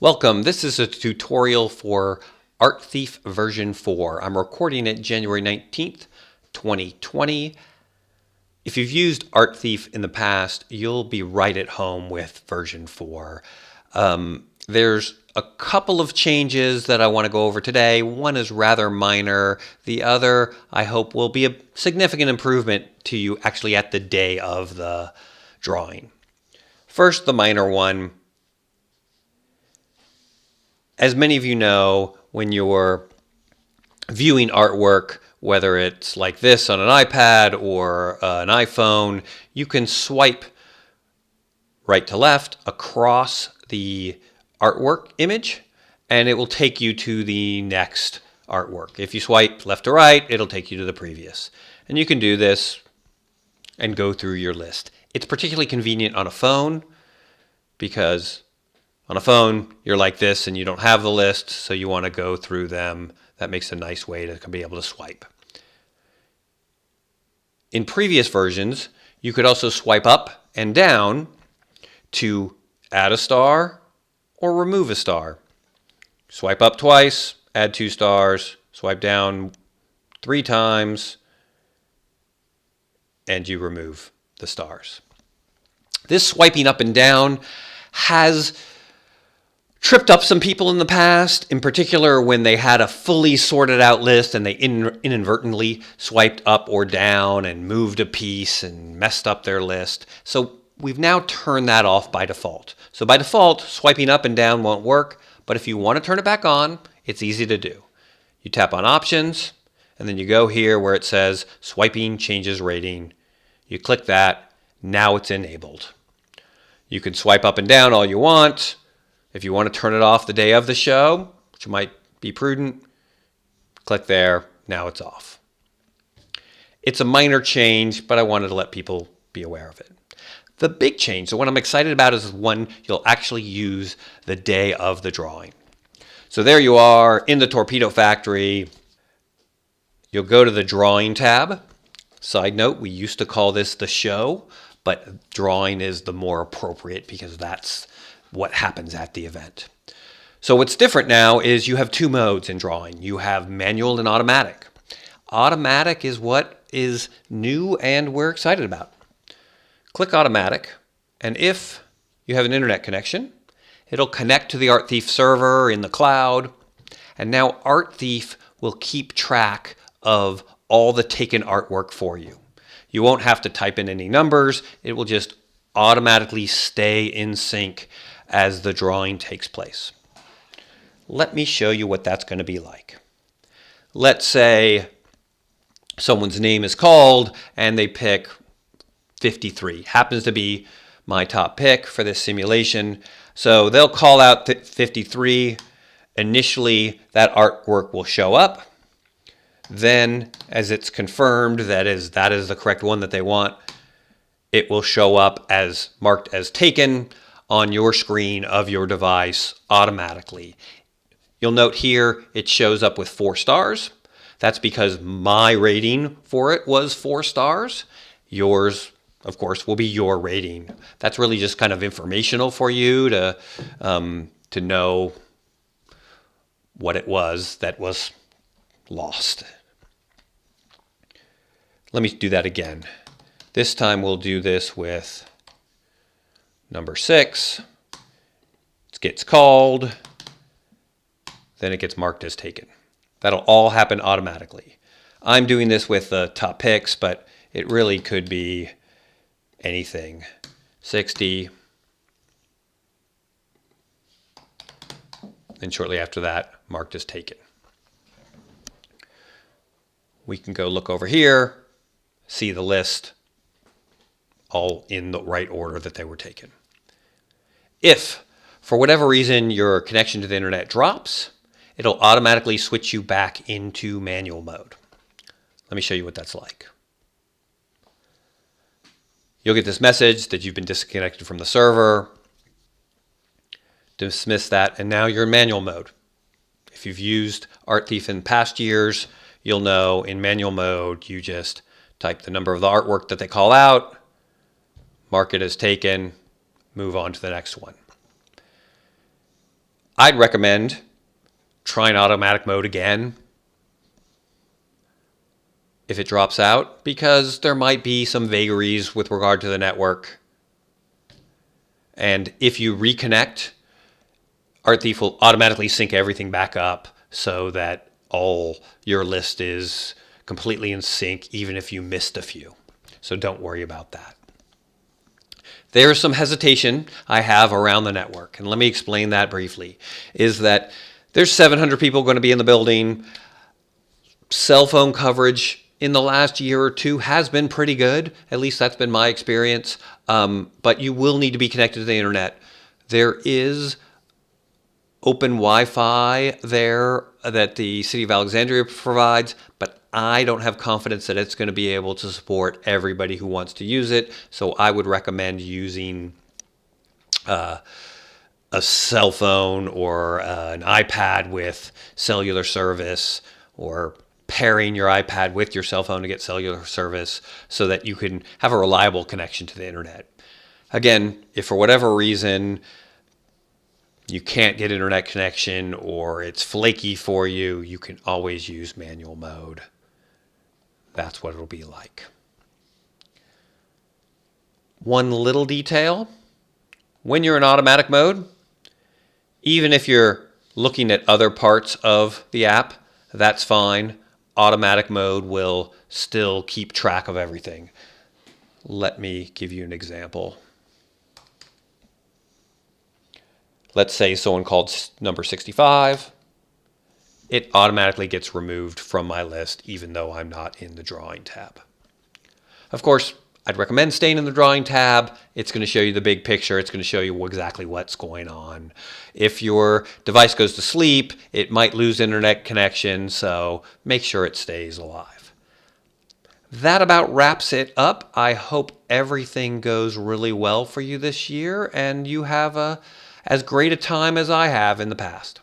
Welcome. This is a tutorial for ArtThief version 4. I'm recording it January 19th, 2020. If you've used ArtThief in the past, you'll be right at home with version 4. There's a couple of changes that I want to go over today. One is rather minor. The other, I hope, will be a significant improvement to you actually at the day of the drawing. First, the minor one. As many of you know, when you're viewing artwork, whether it's like this on an iPad or an iPhone, you can swipe right to left across the artwork image, and it will take you to the next artwork. If you swipe left to right, it'll take you to the previous. And you can do this and go through your list. It's particularly convenient on a phone because on a phone, you're like this and you don't have the list, so you want to go through them. That makes a nice way to be able to swipe. In previous versions, you could also swipe up and down to add a star or remove a star. Swipe up twice, add 2 stars, swipe down 3 times, and you remove the stars. This swiping up and down has tripped up some people in the past, in particular when they had a fully sorted out list and they inadvertently swiped up or down and moved a piece and messed up their list. So we've now turned that off by default. So by default, swiping up and down won't work, but if you want to turn it back on, it's easy to do. You tap on Options, and then you go here where it says Swiping Changes Rating. You click that. Now it's enabled. You can swipe up and down all you want. If you want to turn it off the day of the show, which might be prudent, click there. Now it's off. It's a minor change, but I wanted to let people be aware of it. The big change, the one I'm excited about, is one you'll actually use the day of the drawing. So there you are in the Torpedo Factory. You'll go to the Drawing tab. Side note, we used to call this the show, but drawing is the more appropriate because that's what happens at the event. So what's different now is you have 2 modes in drawing. You have manual and automatic. Automatic is what is new and we're excited about. Click automatic, and if you have an internet connection, it'll connect to the ArtThief server in the cloud, and now ArtThief will keep track of all the taken artwork for you. You won't have to type in any numbers. It will just automatically stay in sync as the drawing takes place. Let me show you what that's going to be like. Let's say someone's name is called and they pick 53. Happens to be my top pick for this simulation. So they'll call out 53. Initially, that artwork will show up. Then, as it's confirmed that is the correct one that they want, it will show up as marked as taken on your screen of your device automatically. You'll note here it shows up with 4 stars. That's because my rating for it was 4 stars. Yours, of course, will be your rating. That's really just kind of informational for you to know what it was that was lost. Let me do that again. This time we'll do this with number 6. It gets called, then it gets marked as taken. That'll all happen automatically. I'm doing this with the top picks, but it really could be anything. 60. And shortly after that, marked as taken. We can go look over here, see the list, all in the right order that they were taken. If, for whatever reason, your connection to the internet drops, it'll automatically switch you back into manual mode. Let me show you what that's like. You'll get this message that you've been disconnected from the server. Dismiss that, and now you're in manual mode. If you've used ArtThief in past years, you'll know in manual mode, you just type the number of the artwork that they call out, mark it as taken, move on to the next one. I'd recommend trying automatic mode again if it drops out, because there might be some vagaries with regard to the network. And if you reconnect, Arthief will automatically sync everything back up so that all your list is completely in sync, even if you missed a few. So don't worry about that. There's some hesitation I have around the network, and let me explain that briefly, is that there's 700 people going to be in the building. Cell phone coverage in the last year or two has been pretty good. At least that's been my experience. But you will need to be connected to the internet. There is open Wi-Fi there that the City of Alexandria provides, but I don't have confidence that it's going to be able to support everybody who wants to use it. So I would recommend using a cell phone or an iPad with cellular service, or pairing your iPad with your cell phone to get cellular service so that you can have a reliable connection to the internet. Again, if for whatever reason you can't get internet connection or it's flaky for you, you can always use manual mode. That's what it'll be like. One little detail, when you're in automatic mode, even if you're looking at other parts of the app, that's fine. Automatic mode will still keep track of everything. Let me give you an example. Let's say someone called number 65. It automatically gets removed from my list, even though I'm not in the drawing tab. Of course, I'd recommend staying in the drawing tab. It's going to show you the big picture. It's going to show you exactly what's going on. If your device goes to sleep, it might lose internet connection, so make sure it stays alive. That about wraps it up. I hope everything goes really well for you this year and you have as great a time as I have in the past.